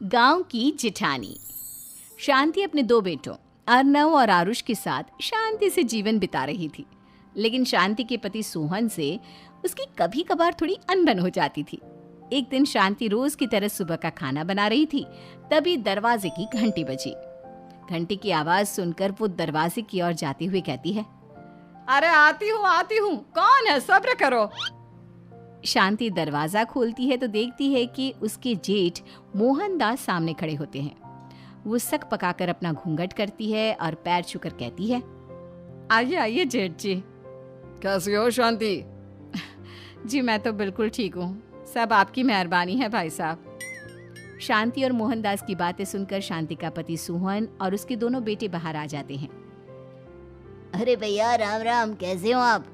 गांव की जिठानी। शांति अपने दो बेटों अर्नव और आरुष के साथ शांति से जीवन बिता रही थी। लेकिन शांति के पति सोहन से उसकी कभी कभार थोड़ी अनबन हो जाती थी। एक दिन शांति रोज की तरह सुबह का खाना बना रही थी, तभी दरवाजे की घंटी बजी। घंटी की आवाज सुनकर वो दरवाजे की ओर जाते हुए कहती है, अरे आती हूँ, कौन है, सब्र करो। शांति दरवाजा खोलती है तो देखती है कि उसके जेठ मोहनदास सामने खड़े होते हैं। वो सक पकाकर अपना घूंघट करती है और पैर छूकर कहती है, आइए आइए जेठ जी। कैसी हो शांति? जी मैं तो बिल्कुल ठीक हूँ, सब आपकी मेहरबानी है भाई साहब। शांति और मोहनदास की बातें सुनकर शांति का पति सोहन और उसके दोनों बेटे बाहर आ जाते हैं। अरे भैया राम राम, कैसे हो आप?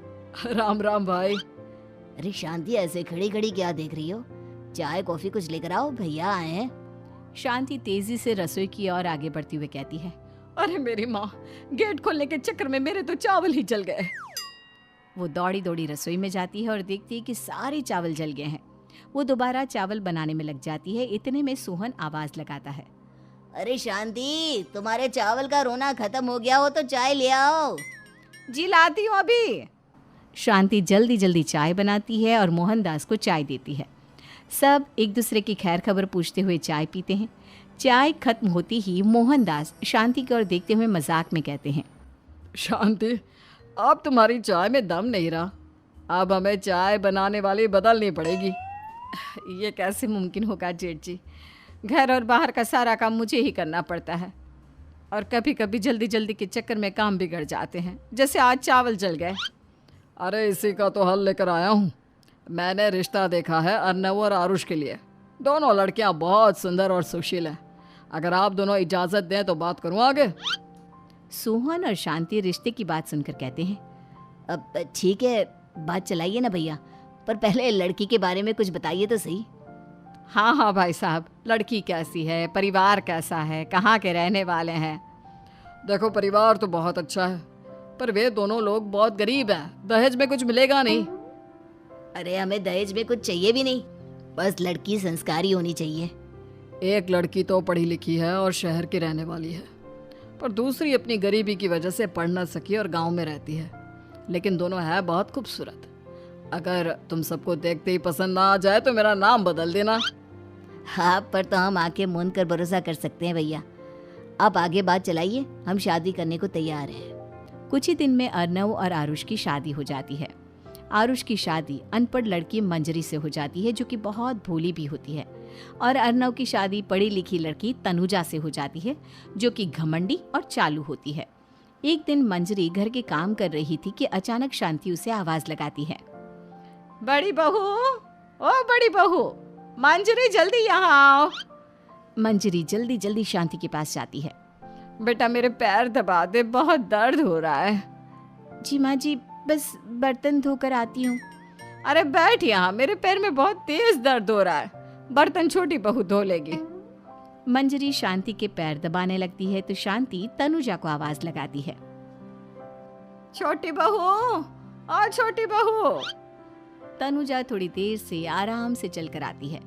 राम राम भाई। अरे शांति, ऐसे खड़ी खड़ी क्या देख रही हो? चाय कॉफी कुछ लेकर आओ, भैया आए हैं। शांति तेजी से रसोई की ओर आगे बढ़ती हुए कहती है, अरे मेरी माँ, गेट खोलने के चक्कर में मेरे तो चावल ही जल गए। वो दौड़ी दौड़ी रसोई में जाती है और देखती है कि सारे चावल जल गए हैं। वो दोबारा चावल बनाने में लग जाती है। इतने में सोहन आवाज लगाता है, अरे शांति, तुम्हारे चावल का रोना खत्म हो गया हो तो चाय ले आओ। जी लाती हूँ अभी। शांति जल्दी जल्दी चाय बनाती है और मोहनदास को चाय देती है। सब एक दूसरे की खैर खबर पूछते हुए चाय पीते हैं। चाय खत्म होती ही मोहनदास शांति की ओर देखते हुए मजाक में कहते हैं, शांति, अब तुम्हारी चाय में दम नहीं रहा, अब हमें चाय बनाने वाली बदलनी पड़ेगी। ये कैसे मुमकिन होगा जेठ जी, घर और बाहर का सारा काम मुझे ही करना पड़ता है और कभी कभी जल्दी जल्दी के चक्कर में काम बिगड़ जाते हैं, जैसे आज चावल जल गए। अरे इसी का तो हल लेकर आया हूँ। मैंने रिश्ता देखा है अर्नव और आरुष के लिए। दोनों लड़कियाँ बहुत सुंदर और सुशील हैं। अगर आप दोनों इजाज़त दें तो बात करूँ आगे। सोहन और शांति रिश्ते की बात सुनकर कहते हैं, अब ठीक है, बात चलाइए ना भैया, पर पहले लड़की के बारे में कुछ बताइए तो सही। हाँ हाँ भाई साहब, लड़की कैसी है, परिवार कैसा है, कहाँ के रहने वाले हैं? देखो, परिवार तो बहुत अच्छा है, पर वे दोनों लोग बहुत गरीब हैं। दहेज में कुछ मिलेगा नहीं। अरे हमें दहेज में कुछ चाहिए भी नहीं, बस लड़की संस्कारी होनी चाहिए। एक लड़की तो पढ़ी लिखी है और शहर की रहने वाली है, पर दूसरी अपनी गरीबी की वजह से पढ़ न सकी और गांव में रहती है। लेकिन दोनों है बहुत खूबसूरत। अगर तुम सबको देखते ही पसंद ना आ जाए तो मेरा नाम बदल देना। हाँ, पर तो हम आके मूंद कर भरोसा कर सकते हैं भैया। आप आगे बात चलाइए, हम शादी करने को तैयार हैं। कुछ ही दिन में अर्नव और आरुष की शादी हो जाती है। आरुष की शादी अनपढ़ लड़की मंजरी से हो जाती है, जो कि बहुत भोली भी होती है, और अर्नव की शादी पढ़ी लिखी लड़की तनुजा से हो जाती है, जो कि घमंडी और चालू होती है। एक दिन मंजरी घर के काम कर रही थी कि अचानक शांति उसे आवाज लगाती है, बड़ी बहू, ओ बड़ी बहू, मंजरी जल्दी यहाँ आओ। मंजरी जल्दी जल्दी शांति के पास जाती है। बेटा मेरे पैर दबा दे, बहुत दर्द हो रहा है। जी माँ जी, बस बर्तन धोकर आती हूँ। अरे बैठ यहाँ, मेरे पैर में बहुत तेज दर्द हो रहा है, बर्तन छोटी बहू धो लेगी। मंजरी शांति के पैर दबाने लगती है तो शांति तनुजा को आवाज लगाती है, छोटी बहू, ओ छोटी बहू। तनुजा थोड़ी देर से आराम से चलकर आती है।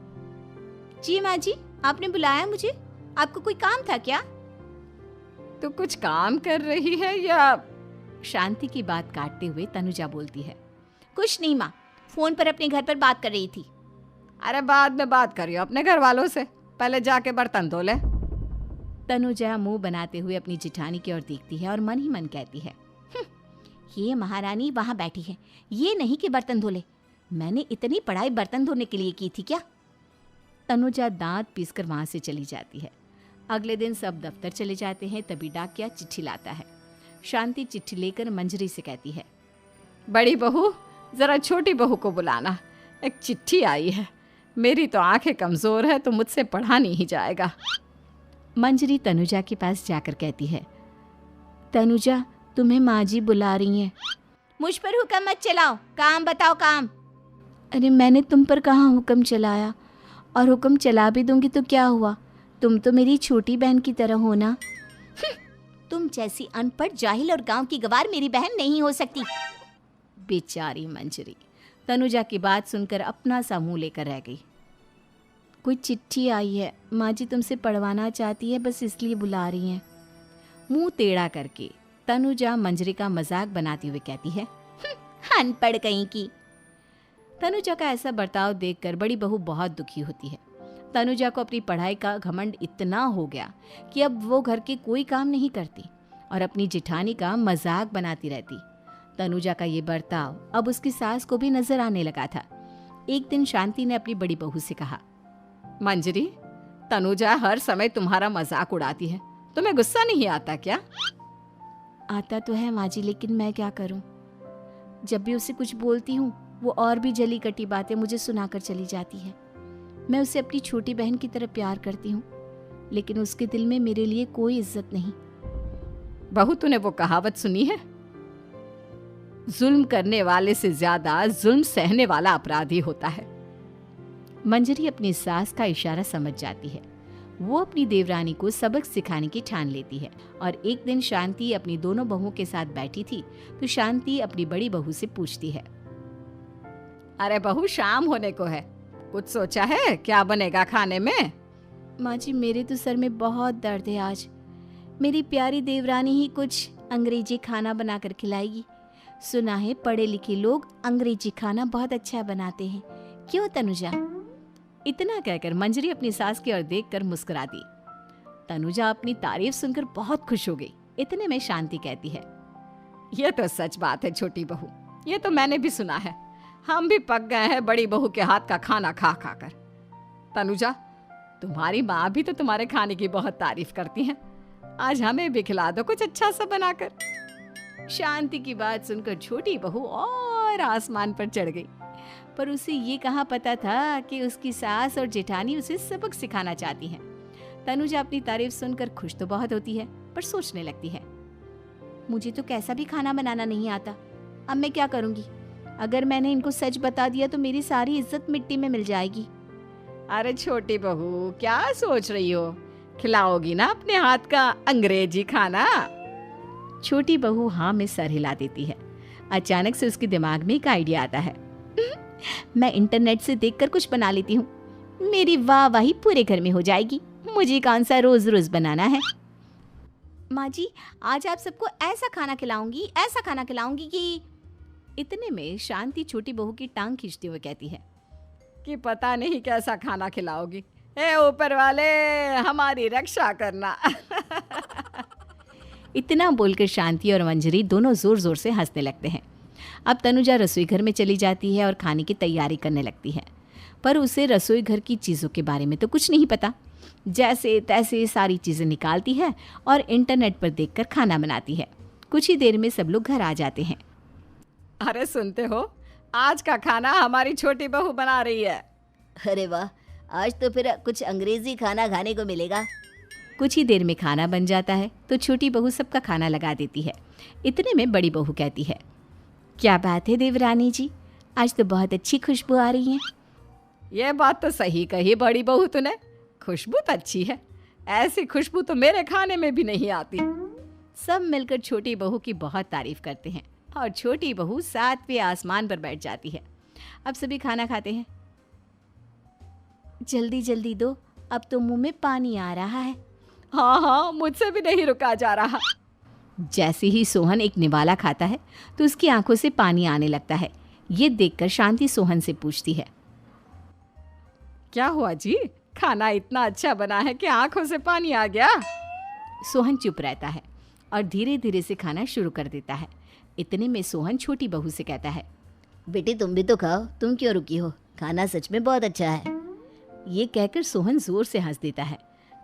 जी माँ जी, आपने बुलाया मुझे? आपको कोई काम था क्या? तू कुछ काम कर रही है या? शांति की बात काटते हुए तनुजा बोलती है, कुछ नहीं माँ, फोन पर अपने घर पर बात कर रही थी। अरे बाद में बात करियो अपने घर वालों से, पहले जाके बर्तन धो ले। तनुजा मुंह बनाते हुए अपनी जिठानी की ओर देखती है और मन ही मन कहती है, ये महारानी वहाँ बैठी है, ये नहीं कि बर्तन धो ले। मैंने इतनी पढ़ाई बर्तन धोने के लिए की थी क्या? तनुजा दांत पीसकर वहां से चली जाती है। अगले दिन सब दफ्तर चले जाते हैं, तभी डाकिया चिट्ठी लाता है। शांति चिट्ठी लेकर मंजरी से कहती है, बड़ी बहू, जरा छोटी बहू को बुलाना, एक चिट्ठी आई है। मेरी तो आंखें कमजोर है तो मुझसे पढ़ा नहीं जाएगा। मंजरी तनुजा के पास जाकर कहती है, तनुजा, तुम्हें माँ जी बुला रही हैं। मुझ पर हुक्म मत चलाओ, काम बताओ काम। अरे मैंने तुम पर कहाँ हुक्म चलाया, और हुक्म चला भी दूंगी तो क्या हुआ, तुम तो मेरी छोटी बहन की तरह हो ना। तुम जैसी अनपढ़, जाहिल और गांव की गवार मेरी बहन नहीं हो सकती। बेचारी मंजरी तनुजा की बात सुनकर अपना सा मुंह लेकर रह गई। कोई चिट्ठी आई है, माँ जी तुमसे पढ़वाना चाहती है, बस इसलिए बुला रही हैं। मुंह टेढ़ा करके तनुजा मंजरी का मजाक बनाती हुए कहती है, अनपढ़ कहीं की। तनुजा का ऐसा बर्ताव देखकर बड़ी बहू बहुत दुखी होती है। तनुजा को अपनी पढ़ाई का घमंड इतना हो गया कि अब वो घर के कोई काम नहीं करती और अपनी जेठानी का मजाक बनाती रहती। तनुजा का ये बर्ताव अब उसकी सास को भी नजर आने लगा था। एक दिन शांति ने अपनी बड़ी बहू से कहा, मंजरी, तनुजा हर समय तुम्हारा मजाक उड़ाती है, तुम्हें गुस्सा नहीं आता क्या? आता तो है माँ जी, लेकिन मैं क्या करूं? जब भी उसे कुछ बोलती हूँ वो और भी जली कटी बातें मुझे सुनाकर चली जाती है। मैं उसे अपनी छोटी बहन की तरह प्यार करती हूँ, लेकिन उसके दिल में मेरे लिए कोई इज्जत नहीं। बहू, तूने वो कहावत सुनी है, जुल्म करने वाले से ज्यादा जुल्म सहने वाला अपराधी होता है। मंजरी अपनी सास का इशारा समझ जाती है। वो अपनी देवरानी को सबक सिखाने की ठान लेती है और एक दिन शांति अपनी दोनों बहुओं के साथ बैठी थी तो शांति अपनी बड़ी बहू से पूछती है, अरे बहू, शाम होने को है, कुछ सोचा है क्या बनेगा खाने में? माँ जी, मेरे तो सर में बहुत दर्द है आज। मेरी प्यारी देवरानी ही कुछ अंग्रेजी खाना बनाकर खिलाएगी। सुना है पढ़े लिखे लोग अंग्रेजी खाना बहुत अच्छा बनाते हैं, क्यों तनुजा? इतना कहकर मंजरी अपनी सास की ओर देखकर मुस्कुरा दी। तनुजा अपनी तारीफ सुनकर बहुत खुश हो गई। इतने में शांति कहती है, ये तो सच बात है छोटी बहू, ये तो मैंने भी सुना है। हम भी पक गए हैं बड़ी बहू के हाथ का खाना खा खा कर। तनुजा, तुम्हारी माँ भी तो तुम्हारे खाने की बहुत तारीफ करती हैं। आज हमें भी खिला दो कुछ अच्छा सा बनाकर। शांति की बात सुनकर छोटी बहू और आसमान पर चढ़ गई, पर उसे ये कहाँ पता था कि उसकी सास और जेठानी उसे सबक सिखाना चाहती हैं। तनुजा अपनी तारीफ सुनकर खुश तो बहुत होती है, पर सोचने लगती है, मुझे तो कैसा भी खाना बनाना नहीं आता। अब मैं क्या करूंगी? अगर मैंने इनको सच बता दिया तो मेरी सारी इज्जत मिट्टी में मिल जाएगी। अरे छोटी बहू, क्या सोच रही हो? खिलाओगी ना अपने हाथ का अंग्रेजी खाना? छोटी बहू हाँ में सर हिला देती है। अचानक से उसके दिमाग में एक आइडिया आता है। मैं इंटरनेट से देखकर कुछ बना लेती हूँ, मेरी वाहवाही पूरे घर में हो जाएगी। मुझे कौन सा रोज रोज बनाना है। माँ जी, आज आप सबको ऐसा खाना खिलाऊंगी, ऐसा खाना खिलाऊंगी कि... इतने में शांति छोटी बहू की टांग खींचते हुए कहती है कि पता नहीं कैसा खाना खिलाओगी। ए ऊपर वाले, हमारी रक्षा करना। इतना बोलकर शांति और मंजरी दोनों जोर जोर से हंसने लगते हैं। अब तनुजा रसोई घर में चली जाती है और खाने की तैयारी करने लगती है, पर उसे रसोई घर की चीज़ों के बारे में तो कुछ नहीं पता। जैसे तैसे सारी चीज़ें निकालती है और इंटरनेट पर देखकर खाना बनाती है। कुछ ही देर में सब लोग घर आ जाते हैं। अरे सुनते हो, आज का खाना हमारी छोटी बहू बना रही है। अरे वाह, आज तो फिर कुछ अंग्रेजी खाना खाने को मिलेगा। कुछ ही देर में खाना बन जाता है तो छोटी बहू सबका खाना लगा देती है। इतने में बड़ी बहू कहती है, क्या बात है देवरानी जी, आज तो बहुत अच्छी खुशबू आ रही है। ये बात तो सही कही बड़ी बहू तूने, खुशबू तो अच्छी है। ऐसी खुशबू तो मेरे खाने में भी नहीं आती। सब मिलकर छोटी बहू की बहुत तारीफ करते हैं और छोटी बहू 7वें आसमान पर बैठ जाती है। अब सभी खाना खाते हैं। जल्दी जल्दी दो, अब तो मुंह में पानी आ रहा है। हाँ हाँ, मुझसे भी नहीं रुका जा रहा। जैसे ही सोहन एक निवाला खाता है तो उसकी आंखों से पानी आने लगता है। ये देखकर शांति सोहन से पूछती है, क्या हुआ जी, खाना इतना अच्छा बना है कि आंखों से पानी आ गया? सोहन चुप रहता है और धीरे धीरे से खाना शुरू कर देता है। इतने में सोहन छोटी बहू से कहता है, बेटी तुम भी तो खाओ, तुम क्यों रुकी हो? खाना सच में बहुत अच्छा है। ये कहकर सोहन जोर से हंस देता है।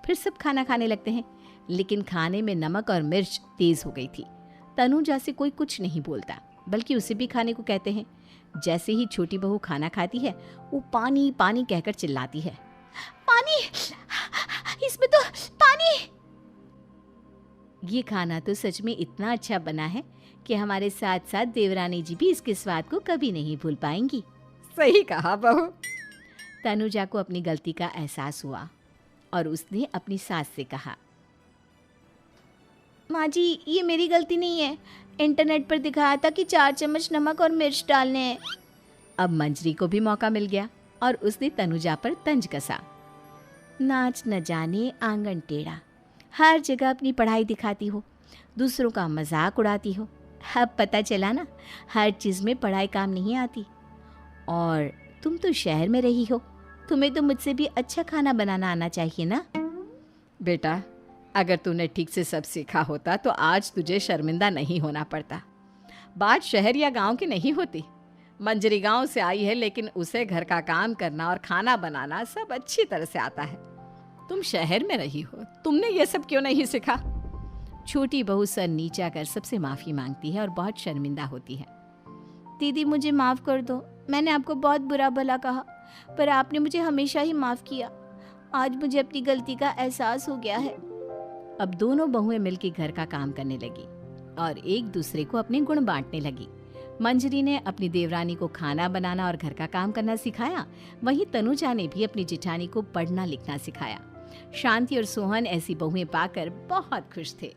फिर सब खाना खाने लगते हैं, लेकिन खाने में नमक और मिर्च तेज हो गई थी। तनुजा से कोई कुछ नहीं बोलता, बल्कि उसे भी खाने को कहते हैं। जैसे ही छोटी बहू खाना खाती है वो पानी पानी कहकर चिल्लाती है, पानी, इसमें तो पानी। ये खाना तो सच में इतना अच्छा बना है कि हमारे साथ साथ देवरानी जी भी इसके स्वाद को कभी नहीं भूल पाएंगी। सही कहा बहू। तनुजा को अपनी गलती का एहसास हुआ और उसने अपनी सास से कहा, माँ जी ये मेरी गलती नहीं है, इंटरनेट पर दिखाया था कि 4 चम्मच नमक और मिर्च डालने हैं। अब मंजरी को भी मौका मिल गया और उसने तनुजा पर तंज कसा। नाच न जाने आंगन टेढ़ा, हर जगह अपनी पढ़ाई दिखाती हो, दूसरों का मजाक उड़ाती हो। अब पता चला ना, हर चीज़ में पढ़ाई काम नहीं आती। और तुम तो शहर में रही हो, तुम्हें तो मुझसे भी अच्छा खाना बनाना आना चाहिए ना। बेटा, अगर तूने ठीक से सब सीखा होता तो आज तुझे शर्मिंदा नहीं होना पड़ता। बात शहर या गांव की नहीं होती। मंजरी गांव से आई है, लेकिन उसे घर का काम करना और खाना बनाना सब अच्छी तरह से आता है। तुम शहर में रही हो, तुमने ये सब क्यों नहीं सीखा? छोटी बहू सर नीचा कर सबसे माफ़ी मांगती है और बहुत शर्मिंदा होती है। दीदी मुझे माफ़ कर दो, मैंने आपको बहुत बुरा भला कहा, पर आपने मुझे हमेशा ही माफ़ किया। आज मुझे अपनी गलती का एहसास हो गया है। अब दोनों बहुएं मिलकर घर का काम करने लगी और एक दूसरे को अपने गुण बांटने लगी। मंजरी ने अपनी देवरानी को खाना बनाना और घर का काम करना सिखाया, वहीं तनुजा ने भी अपनी जिठानी को पढ़ना लिखना सिखाया। शांति और सोहन ऐसी बहुएं पाकर बहुत खुश थे।